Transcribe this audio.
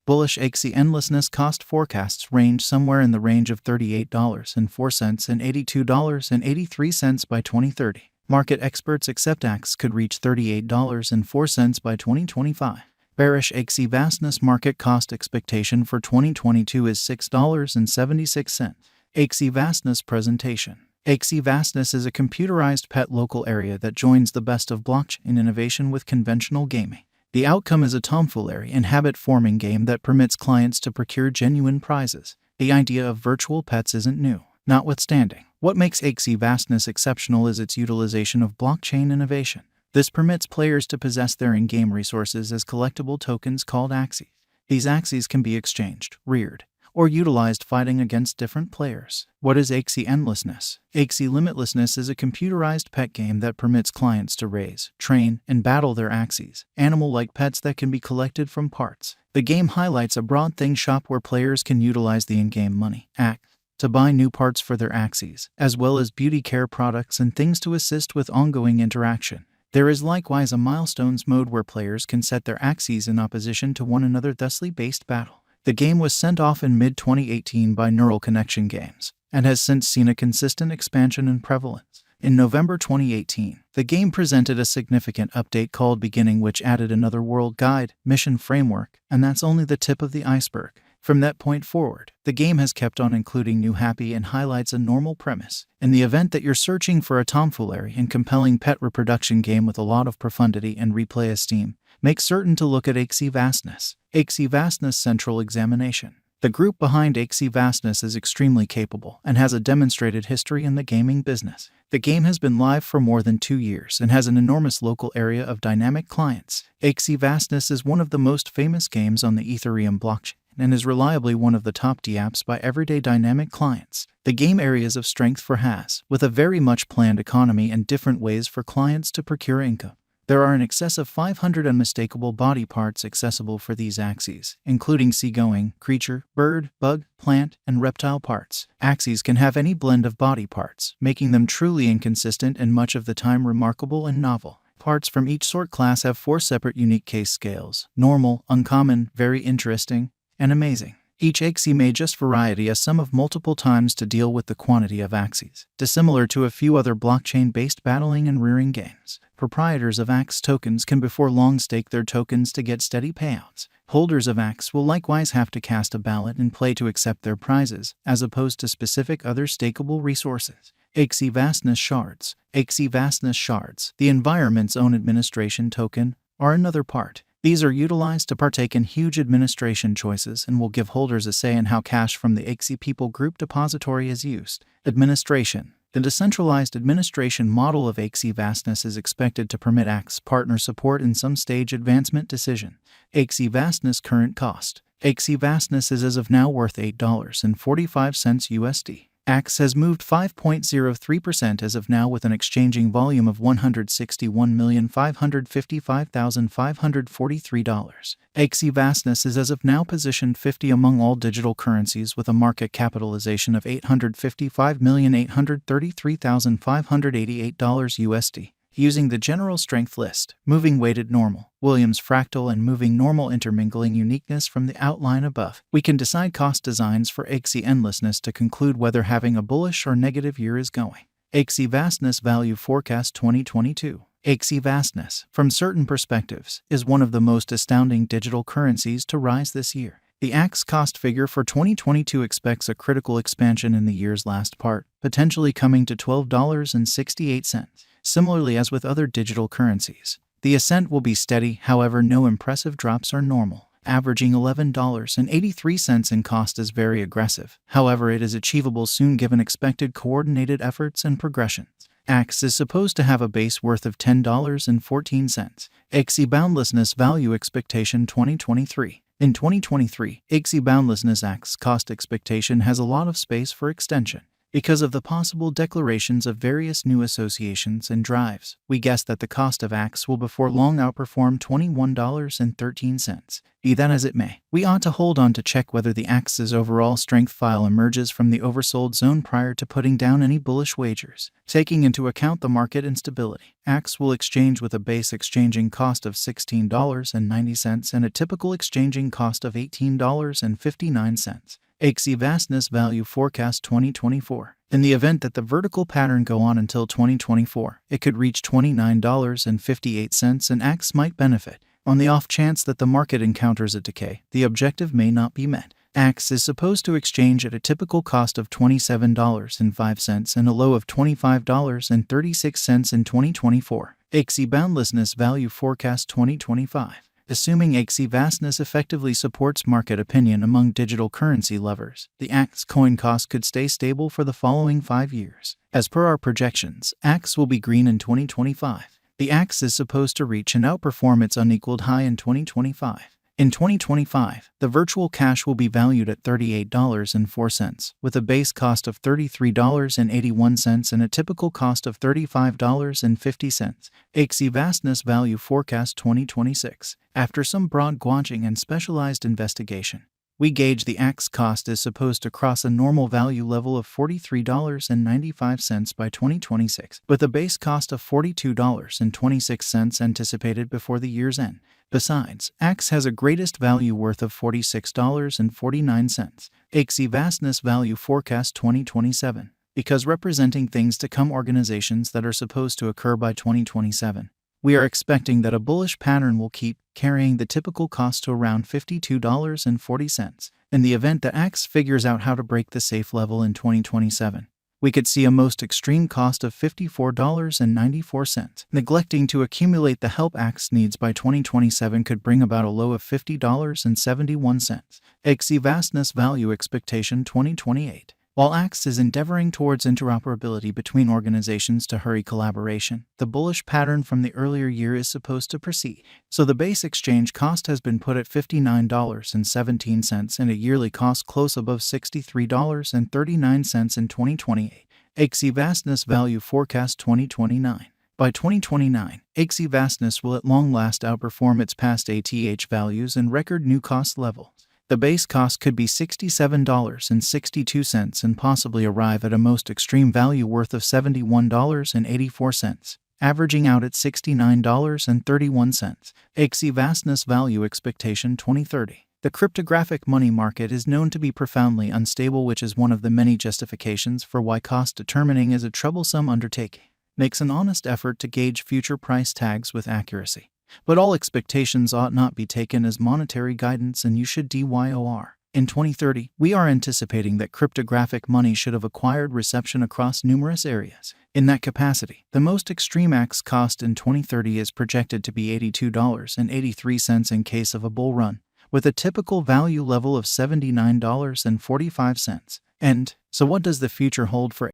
Bullish Axie endlessness cost forecasts range somewhere in the range of $38.04 and $82.83 by 2030. Market experts accept Axie could reach $38.04 by 2025. Bearish Axie vastness market cost expectation for 2022 is $6.76. Axie vastness presentation. Axie vastness is a computerized pet local area that joins the best of blockchain innovation with conventional gaming. The outcome is a tomfoolery and habit-forming game that permits clients to procure genuine prizes. The idea of virtual pets isn't new. Notwithstanding, what makes Axie vastness exceptional is its utilization of blockchain innovation. This permits players to possess their in-game resources as collectible tokens called Axies. These Axies can be exchanged, reared, or utilized fighting against different players. What is Axie endlessness? Axie limitlessness is a computerized pet game that permits clients to raise, train, and battle their Axies, animal-like pets that can be collected from parts. The game highlights a broad thing shop where players can utilize the in-game money, Axie, to buy new parts for their Axies, as well as beauty care products and things to assist with ongoing interaction. There is likewise a milestones mode where players can set their Axies in opposition to one another, thusly based battle. The game was sent off in mid-2018 by Neural Connection Games, and has since seen a consistent expansion in prevalence. In November 2018, the game presented a significant update called Beginning, which added another world guide, mission framework, and that's only the tip of the iceberg. From that point forward, the game has kept on including new happy and highlights a normal premise. In the event that you're searching for a tomfoolery and compelling pet reproduction game with a lot of profundity and replay esteem, make certain to look at Axie vastness. Axie vastness central examination. The group behind Axie vastness is extremely capable and has a demonstrated history in the gaming business. The game has been live for more than 2 years and has an enormous local area of dynamic clients. Axie vastness is one of the most famous games on the Ethereum blockchain and is reliably one of the top dApps by everyday dynamic clients. The game areas of strength for has, with a very much planned economy and different ways for clients to procure income. There are in excess of 500 unmistakable body parts accessible for these Axies, including seagoing, creature, bird, bug, plant, and reptile parts. Axies can have any blend of body parts, making them truly inconsistent and much of the time remarkable and novel. Parts from each sort class have 4 separate unique case scales: normal, uncommon, very interesting, and amazing. Each Axie may just variety a sum of multiple times to deal with the quantity of Axies, dissimilar to a few other blockchain-based battling and rearing games. Proprietors of Axie tokens can before long stake their tokens to get steady payouts. Holders of Axie will likewise have to cast a ballot and play to accept their prizes, as opposed to specific other stakeable resources. Axie vastness shards. Axie vastness shards, the environment's own administration token, are another part. These are utilized to partake in huge administration choices and will give holders a say in how cash from the Axie People Group depository is used. Administration. The decentralized administration model of Axie vastness is expected to permit Axie partner support in some stage advancement decision. Axie vastness current cost. Axie vastness is as of now worth $8.45 USD. Axie has moved 5.03% as of now with an exchanging volume of $161,555,543. Axie vastness is as of now positioned 50 among all digital currencies with a market capitalization of $855,833,588 USD. Using the general strength list, moving weighted normal, Williams fractal and moving normal intermingling uniqueness from the outline above, we can decide cost designs for Axie endlessness to conclude whether having a bullish or negative year is going. Axie vastness value forecast 2022. Axie vastness, from certain perspectives, is one of the most astounding digital currencies to rise this year. The Axie cost figure for 2022 expects a critical expansion in the year's last part, potentially coming to $12.68. Similarly as with other digital currencies, the ascent will be steady, however no impressive drops are normal. Averaging $11.83 in cost is very aggressive, however it is achievable soon given expected coordinated efforts and progressions. Axie is supposed to have a base worth of $10.14. Axie boundlessness value expectation 2023. In 2023, Axie boundlessness Axie cost expectation has a lot of space for extension. Because of the possible declarations of various new associations and drives, we guess that the cost of Axie will before long outperform $21.13. Be that as it may, we ought to hold on to check whether the Axie's overall strength file emerges from the oversold zone prior to putting down any bullish wagers. Taking into account the market instability, Axie will exchange with a base exchanging cost of $16.90 and a typical exchanging cost of $18.59. Axie Vastness Value Forecast 2024. In the event that the vertical pattern go on until 2024, it could reach $29.58 and Axie might benefit. On the off chance that the market encounters a decay, the objective may not be met. Axie is supposed to exchange at a typical cost of $27.05 and a low of $25.36 in 2024. Axie Boundlessness Value Forecast 2025. Assuming Axie Vastness effectively supports market opinion among digital currency lovers, the Axie coin cost could stay stable for the following 5 years. As per our projections, Axie will be green in 2025. The Axie is supposed to reach and outperform its unequaled high in 2025. In 2025, the virtual cash will be valued at $38.04, with a base cost of $33.81 and a typical cost of $35.50. Axie Vastness Value Forecast 2026. After some broad gauging and specialized investigation, we gauge the Axie cost is supposed to cross a normal value level of $43.95 by 2026, with a base cost of $42.26 anticipated before the year's end. Besides, Axie has a greatest value worth of $46.49. Axie Vastness Value Forecast 2027. Because representing things to come organizations that are supposed to occur by 2027, we are expecting that a bullish pattern will keep carrying the typical cost to around $52.40. In the event that Axie figures out how to break the safe level in 2027, we could see a most extreme cost of $54.94. Neglecting to accumulate the help Axie needs by 2027 could bring about a low of $50.71. Axie Vastness Value Expectation 2028. While Axie is endeavoring towards interoperability between organizations to hurry collaboration, the bullish pattern from the earlier year is supposed to proceed. So the base exchange cost has been put at $59.17 and a yearly cost close above $63.39 in 2028. Axie Vastness Value Forecast 2029. By 2029, Axie Vastness will at long last outperform its past ATH values and record new cost levels. The base cost could be $67.62 and possibly arrive at a most extreme value worth of $71.84, averaging out at $69.31. Axie Vastness Value Expectation 2030. The cryptographic money market is known to be profoundly unstable, which is one of the many justifications for why cost determining is a troublesome undertaking. Makes an honest effort to gauge future price tags with accuracy. But all expectations ought not be taken as monetary guidance, and you should DYOR. In 2030, we are anticipating that cryptographic money should have acquired reception across numerous areas. In that capacity, the most extreme Axie cost in 2030 is projected to be $82.83 in case of a bull run, with a typical value level of $79.45. And so what does the future hold for